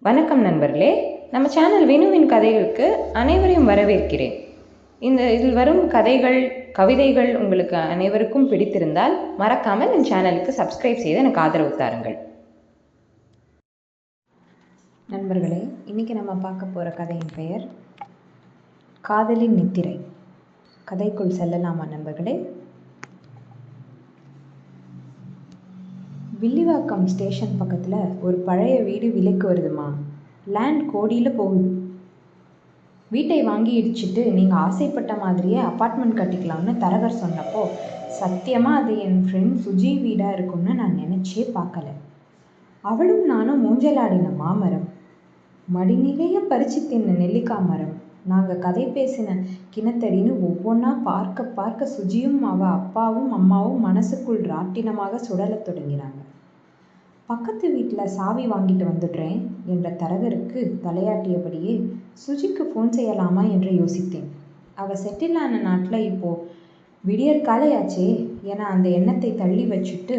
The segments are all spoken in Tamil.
வணக்கம் நண்பர்களே, நம்ம சேனல் வினுவின் கதைகளுக்கு அனைவரையும் வரவேற்கிறேன். இதில் வரும் கதைகள், கவிதைகள் உங்களுக்கு அனைவருக்கும் பிடித்திருந்தால் மறக்காமல் என் சேனலுக்கு சப்ஸ்கிரைப் செய்து எனக்கு ஆதரவு தாருங்கள். நண்பர்களே, இன்றைக்கி நம்ம பார்க்க போகிற கதையின் பெயர் காதலின் நித்திரை. கதைக்குள் செல்லலாமா நண்பர்களே? வில்லிவாக்கம் ஸ்டேஷன் பக்கத்தில் ஒரு பழைய வீடு விலைக்கு வருதுமா. லேண்ட் கோடியில் போகுது. வீட்டை வாங்கி இடிச்சிட்டு நீங்கள் ஆசைப்பட்ட மாதிரியே அப்பார்ட்மெண்ட் கட்டிக்கலாம்னு தரகர் சொன்னப்போ சத்தியமாக அது என் ஃப்ரெண்ட் சுஜி வீடாக இருக்கும்னு நான் நினச்சே பார்க்கல. அவளும் நானும் ஊஞ்சலாடின மாமரம், மடி நிறைய பறிச்சு தின்ன நெல்லிக்காய் மரம், நாங்கள் கதை பேசின கிணத்தடின்னு ஒவ்வொன்றா பார்க்க பார்க்க சுஜியும் அவள் அப்பாவும் அம்மாவும் மனசுக்குள் ராட்டினமாக சுடலத் தொடங்கினாங்க. பக்கத்து வீட்டில் சாவி வாங்கிட்டு வந்துடுறேன் என்ற தரகருக்கு தலையாட்டியபடியே சுஜிக்கு ஃபோன் செய்யலாமா என்று யோசித்தேன். அவள் செட்டில் ஆன நாட்டில் இப்போது விடியற்காலையாச்சே என அந்த எண்ணத்தை தள்ளி வச்சுட்டு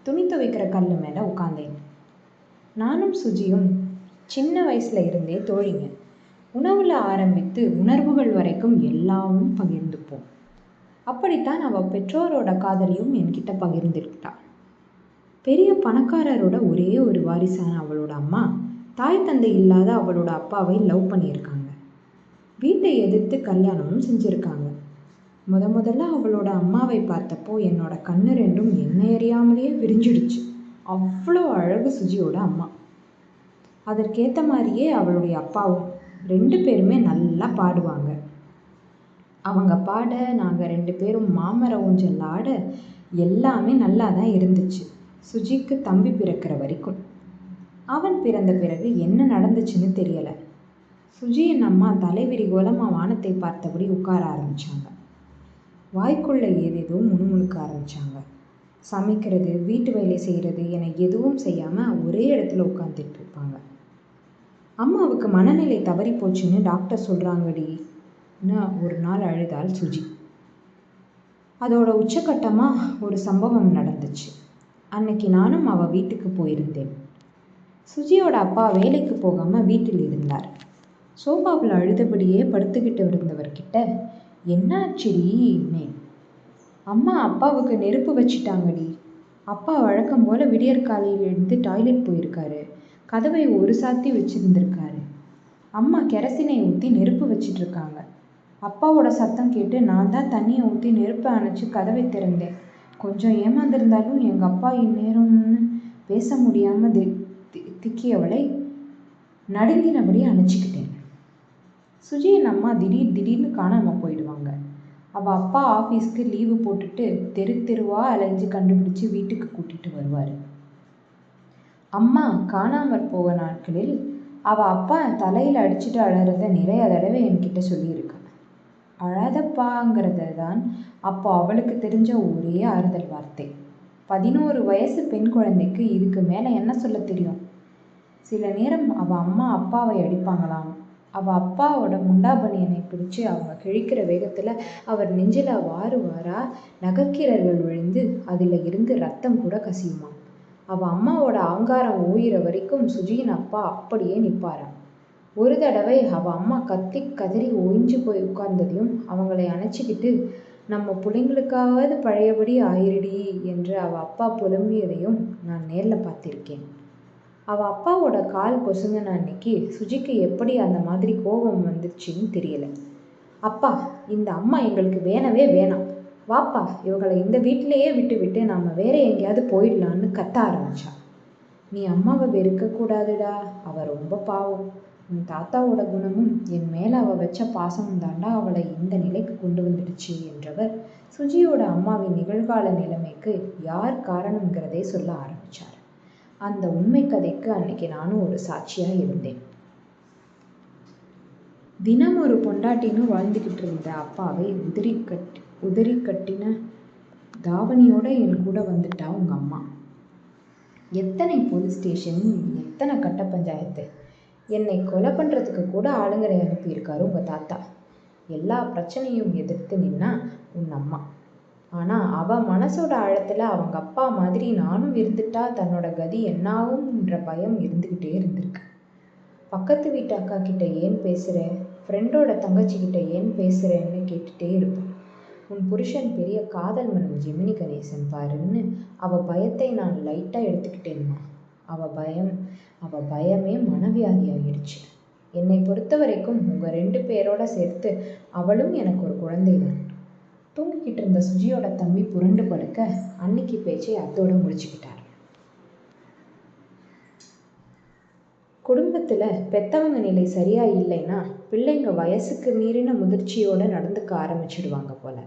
துணி துவைக்கிற கல் மேலே உட்காந்தேன். நானும் சுஜியும் சின்ன வயசில் இருந்தே தோழிங்க. உணவில் ஆரம்பித்து உணர்வுகள் வரைக்கும் எல்லாமும் பகிர்ந்துப்போம். அப்படித்தான் அவள் பெற்றோரோட காதலியும் என்கிட்ட பகிர்ந்துக்கிட்டாள். பெரிய பணக்காரரோட ஒரே ஒரு வாரிசான அவளோட அம்மா தாய் தந்தை இல்லாத அவளோட அப்பாவை லவ் பண்ணியிருக்காங்க. வீட்டை எதிர்த்து கல்யாணமும் செஞ்சுருக்காங்க. முதல்ல அவளோட அம்மாவை பார்த்தப்போ என்னோட கண்ணு ரெண்டும் என்ன எறியாமலேயே விரிஞ்சிடுச்சு. அவ்வளோ அழகு சுஜியோட அம்மா. அதற்கேற்ற மாதிரியே அவளுடைய அப்பாவும். 2 பேருமே நல்லா பாடுவாங்க. அவங்க பாட நாங்கள் 2 பேரும் மாமர ஊஞ்சல் ஆட எல்லாமே நல்லா தான் இருந்துச்சு. சுஜிக்கு தம்பி பிறக்கிற வரைக்கும். அவன் பிறந்த பிறகு என்ன நடந்துச்சுன்னு தெரியலை. சுஜியின் அம்மா தலைவிரி கோலமாக வானத்தை பார்த்தபடி உட்கார ஆரம்பித்தாங்க. வாய்க்குள்ளே ஏதேதோ முணுமுணுக்க ஆரம்பித்தாங்க. சமைக்கிறது, வீட்டு வேலை செய்கிறது என எதுவும் செய்யாமல் ஒரே இடத்துல உட்காந்துட்டு இருப்பாங்க. அம்மாவுக்கு மனநிலை தவறி போச்சுன்னு டாக்டர் சொல்கிறாங்கடின்னு ஒரு நாள் அழுதாள் சுஜி. அதோட உச்சக்கட்டமாக ஒரு சம்பவம் நடந்துச்சு. அன்னைக்கு நானும் அவள் வீட்டுக்கு போயிருந்தேன். சுஜியோட அப்பா வேலைக்கு போகாமல் வீட்டில் இருந்தார். சோஃபாவில் அழுதபடியே படுத்துக்கிட்டு இருந்தவர்கிட்ட என்னாச்சுடின்னே. அம்மா அப்பாவுக்கு நெருப்பு வச்சிட்டாங்கடி. அப்பா வழக்கம் போல் விடியற்காலையில் எழுந்து டாய்லெட் போயிருக்காரு. கதவை ஒரு சாத்தி வச்சுருந்துருக்காரு. அம்மா கெரசினை ஊற்றி நெருப்பு வச்சிட்ருக்காங்க. அப்பாவோட சத்தம் கேட்டு நான் தான் தண்ணியை ஊற்றி நெருப்பை அணைச்சி கதவை திறந்தேன். கொஞ்சம் ஏமாந்திருந்தாலும் எங்கள் அப்பா இந்நேரம்னு பேச முடியாமல் திக்கியவளை நடுங்கினபடி அணைச்சிக்கிட்டேன். சுஜியின் அம்மா திடீர்னு காணாமல் போயிடுவாங்க. அவள் அப்பா ஆஃபீஸ்க்கு லீவு போட்டுட்டு தெருவாக அலைஞ்சு கண்டுபிடிச்சி வீட்டுக்கு கூட்டிகிட்டு வருவார். அம்மா காணாமல் போக நாட்களில் அவள் அப்பா தலையில் அடிச்சுட்டு அழறத நிறைய தடவை என்கிட்ட சொல்லியிருக்கா. அழாதப்பாங்கிறது தான் அப்போ அவளுக்கு தெரிஞ்ச ஒரே ஆறுதல் வார்த்தை. 11 வயசு பெண் குழந்தைக்கு இதுக்கு மேலே என்ன சொல்ல தெரியும்? சில நேரம் அவள் அம்மா அப்பாவை அடிப்பாங்களாம். அவள் அப்பாவோட முண்டாபனியனை பிடிச்சு அவங்க கிழிக்கிற வேகத்தில் அவர் நெஞ்சில் வாரா நகைக்கீரல்கள் விழுந்து அதில் இருந்து ரத்தம் கூட கசியுமாம். அவள் அம்மாவோட ஆங்காரம் ஓயிற வரைக்கும் சுஜியின் அப்பா அப்படியே நிற்பாராம். ஒரு தடவை அவள் அம்மா கத்தி கதறி ஓய்ஞ்சு போய் உட்கார்ந்ததையும் அவங்களை அணைச்சிக்கிட்டு நம்ம பிள்ளைங்களுக்காவது பழையபடி ஆயிருடி என்று அவள் அப்பா புலம்பியதையும் நான் நேரில் பார்த்திருக்கேன். அவள் அப்பாவோட கால் பொசுங்கின அன்னைக்கு சுஜிக்கு எப்படி அந்த மாதிரி கோபம் வந்துச்சுன்னு தெரியல. அப்பா, இந்த அம்மா எங்களுக்கு வேணவே வேணாம். வாப்பா, இவங்களை இந்த வீட்டிலையே விட்டு நாம் வேற எங்கேயாவது போயிடலான்னு கத்த ஆரம்பிச்சா. நீ அம்மாவை வெறுக்கக்கூடாதுடா, அவள் ரொம்ப பாவம். உன் தாத்தாவோட குணமும் என் மேலே அவள் வச்ச பாசமும் தாண்டா அவளை இந்த நிலைக்கு கொண்டு வந்துடுச்சு என்றவர் சுஜியோட அம்மாவின் நிகழ்கால நிலைமைக்கு யார் காரணங்கிறதே சொல்ல ஆரம்பித்தார். அந்த உண்மை கதைக்கு அன்னைக்கு நானும் ஒரு சாட்சியாக இருந்தேன். தினம் ஒரு பொண்டாட்டின்னு வாழ்ந்துக்கிட்டு இருந்த அப்பாவை உதறி கட்டின தாவணியோட என் கூட வந்துட்டா உங்கள் அம்மா. எத்தனை போலீஸ் ஸ்டேஷன், எத்தனை கட்ட பஞ்சாயத்து, என்னை கொலை பண்ணுறதுக்கு கூட ஆளுங்களை அனுப்பியிருக்காரு உங்கள் தாத்தா. எல்லா பிரச்சனையும் எதிர்த்து நின்னா உன் அம்மா. ஆனால் அவள் மனசோட ஆழத்தில் அவங்க அப்பா மாதிரி நானும் இருந்துட்டா தன்னோட கதி என்னாகும்ன்ற பயம் இருந்துக்கிட்டே இருந்திருக்கு. பக்கத்து வீட்டு அக்கா கிட்ட ஏன் பேசுகிற, ஃப்ரெண்டோட தங்கச்சிக்கிட்ட ஏன் பேசுகிறேன்னு கேட்டுகிட்டே இருப்பாள். உன் புருஷன் பெரிய காதல் மன்னன் ஜெமினி கணேசன் பாருன்னு அவள் பயத்தை நான் லைட்டாக எடுத்துக்கிட்டேன்மா. அவள் பயமே மனவியாதி ஆகிடுச்சு. என்னை பொறுத்த வரைக்கும் உங்கள் 2 பேரோட சேர்த்து அவளும் எனக்கு ஒரு குழந்தை தான். தூங்கிக்கிட்டு இருந்த சுஜியோட தம்பி புரண்டு படுக்க அன்னைக்கு பேச்சை அத்தோட முடிச்சுக்கிட்டார். குடும்பத்தில் பெத்தவங்க நிலை சரியா இல்லைன்னா பிள்ளைங்க வயசுக்கு மீறின முதிர்ச்சியோடு நடந்துக்க ஆரம்பிச்சிடுவாங்க போல.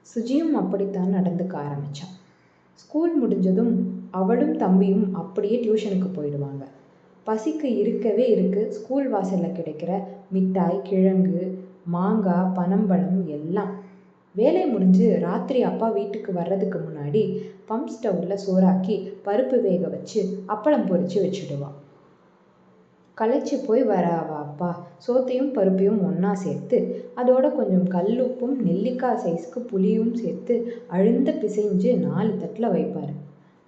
சுஜியும் அப்படித்தான் நடந்துக்க ஆரம்பித்தான். ஸ்கூல் முடிஞ்சதும் அவளும் தம்பியும் அப்படியே டியூஷனுக்கு போயிடுவாங்க. பசிக்கு இருக்கவே ஸ்கூல் வாசலில் கிடைக்கிற மிட்டாய், கிழங்கு, மாங்காய், பனம்பழம் எல்லாம். வேலை முடிஞ்சு ராத்திரி அப்பா வீட்டுக்கு வர்றதுக்கு முன்னாடி பம்ப் ஸ்டவ்வில் சோறாக்கி பருப்பு வேக வச்சு அப்பளம் பொரித்து வச்சுடுவாள். களைச்சி போய் வர அவள் அப்பா சோத்தையும் பருப்பையும் ஒன்றா சேர்த்து அதோட கொஞ்சம் கல்லுப்பும் நெல்லிக்காய் சைஸ்க்கு புளியும் சேர்த்து அழுந்த பிசைஞ்சு 4 தட்டில் வைப்பார்.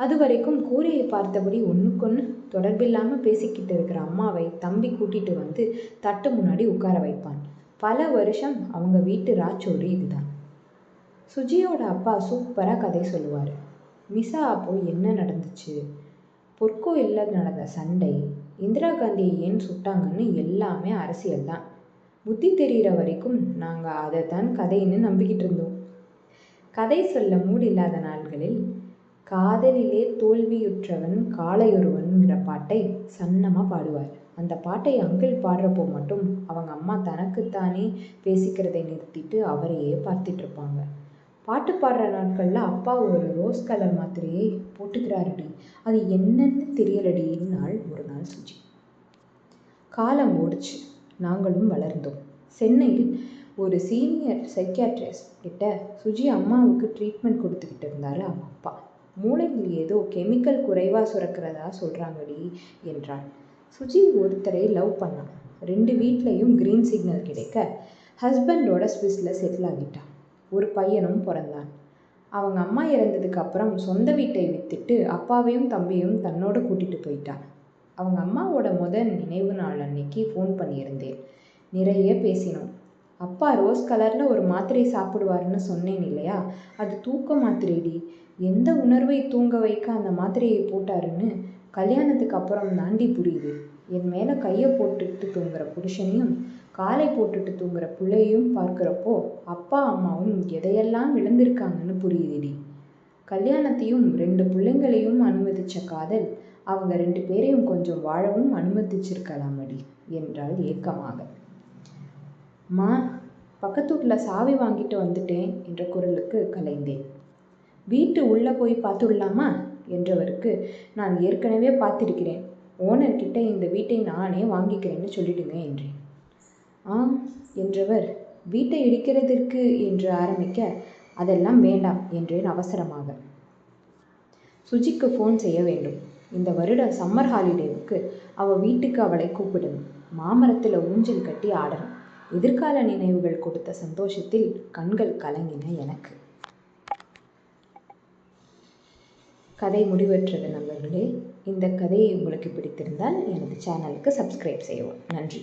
அது வரைக்கும் கூரையை பார்த்தபடி ஒன்றுக்கொன்று தொடர்பில்லாமல் பேசிக்கிட்டு இருக்கிற அம்மாவை தம்பி கூட்டிகிட்டு வந்து தட்டு முன்னாடி உட்கார வைப்பான். பல வருஷம் அவங்க வீட்டு ராச்சோறு இதுதான். சுஜியோட அப்பா சூப்பராக கதை சொல்லுவார். மிசா அப்போ என்ன நடந்துச்சு, பொற்கோயிலில் நடந்த சண்டை, இந்திரா காந்தியை ஏன் சுட்டாங்கன்னு எல்லாமே அரசியல் தான். புத்தி தெரிகிற வரைக்கும் நாங்கள் அதை தான் கதைன்னு நம்பிக்கிட்டு இருந்தோம். கதை சொல்ல மூடில்லாத நாள்களில் காதலிலே தோல்வியுற்றவன் காளையொருவன்கிற பாட்டை சன்னமாக பாடுவார். அந்த பாட்டை அங்கிள் பாடுறப்போ மட்டும் அவங்க அம்மா தனக்குத்தானே பேசிக்கிறதை நிறுத்திட்டு அவரையே பார்த்துட்ருப்பாங்க. பாட்டு பாடுற நாட்களில் அப்பா ஒரு ரோஸ் கலர் மாத்திரையை போட்டுக்கிறாருடி, அது என்னன்னு தெரியலடினாள் ஒரு நாள் சுஜி. காலம் ஓடிச்சு, நாங்களும் வளர்ந்தோம். சென்னையில் ஒரு சீனியர் சைக்கியாட்ரிஸ்ட் கிட்ட சுஜி அம்மாவுக்கு ட்ரீட்மெண்ட் கொடுத்துக்கிட்டு இருந்தார் அவன் அப்பா. மூளையில் ஏதோ கெமிக்கல் குறைவாக சுரக்கிறதா சொல்கிறாங்கடி என்றாள். சுஜி ஒருத்தரை லவ் பண்ணான். 2 வீட்லேயும் க்ரீன் சிக்னல் கிடைக்க ஹஸ்பண்டோட ஸ்விஸில் செட்டில் ஆகிட்டான். ஒரு பையனும் பிறந்தான். அவங்க அம்மா இறந்ததுக்கு அப்புறம் சொந்த வீட்டை விற்றுட்டு அப்பாவையும் தம்பியும் தன்னோடு கூட்டிகிட்டு போயிட்டான். அவங்க அம்மாவோட நினைவு நாள் அன்னைக்கு ஃபோன் பண்ணியிருந்தேன். நிறைய பேசினோம். அப்பா ரோஸ் கலரில் ஒரு மாத்திரை சாப்பிடுவாருன்னு சொன்னேன் இல்லையா, அது தூக்க மாத்திரைடி. எந்த உணர்வை தூங்க வைக்க அந்த மாத்திரையை போட்டாருன்னு கல்யாணத்துக்கு அப்புறம் தாண்டி புரியுது. என் மேலே கையை போட்டுட்டு தூங்குற புருஷனையும் காலை போட்டுட்டு தூங்குற பிள்ளையும் பார்க்குறப்போ அப்பா அம்மாவும் எதையெல்லாம் இழந்திருக்காங்கன்னு புரியுதுடி. கல்யாணத்தையும் 2 பிள்ளைங்களையும் அனுமதித்த காதல் அவங்க 2 பேரையும் கொஞ்சம் வாழவும் அனுமதிச்சிருக்கலாமடி என்றாள் ஏக்கமாக. மா, பக்கத்து வீட்டில் சாவி வாங்கிட்டு வந்துட்டேன் என்ற குரலுக்கு கலைந்தேன். வீட்டு உள்ளே போய் பார்த்துடலாமா என்றவருக்கு, நான் ஏற்கனவே பார்த்திருக்கிறேன், ஓனர்கிட்ட இந்த வீட்டை நானே வாங்கிக்கிறேன்னு சொல்லிடுங்க என்றேன். ஆம் என்றவர் வீட்டை இடிக்கிறதற்கு என்று ஆரம்பிக்க, அதெல்லாம் வேண்டாம் என்றேன் அவசரமாக. சுஜிக்கு ஃபோன் செய்ய வேண்டும். இந்த வருடம் சம்மர் ஹாலிடேவுக்கு அவள் வீட்டுக்கு அவளை கூப்பிடணும். மாமரத்தில் ஊஞ்சல் கட்டி ஆடணும். எதிர்கால நினைவுகள் கொடுத்த சந்தோஷத்தில் கண்கள் கலங்கின எனக்கு. கதை முடிவற்றது நண்பர்களே. இந்த கதையை உங்களுக்கு பிடித்திருந்தால் எனது சேனலுக்கு சப்ஸ்கிரைப் செய்யவும். நன்றி.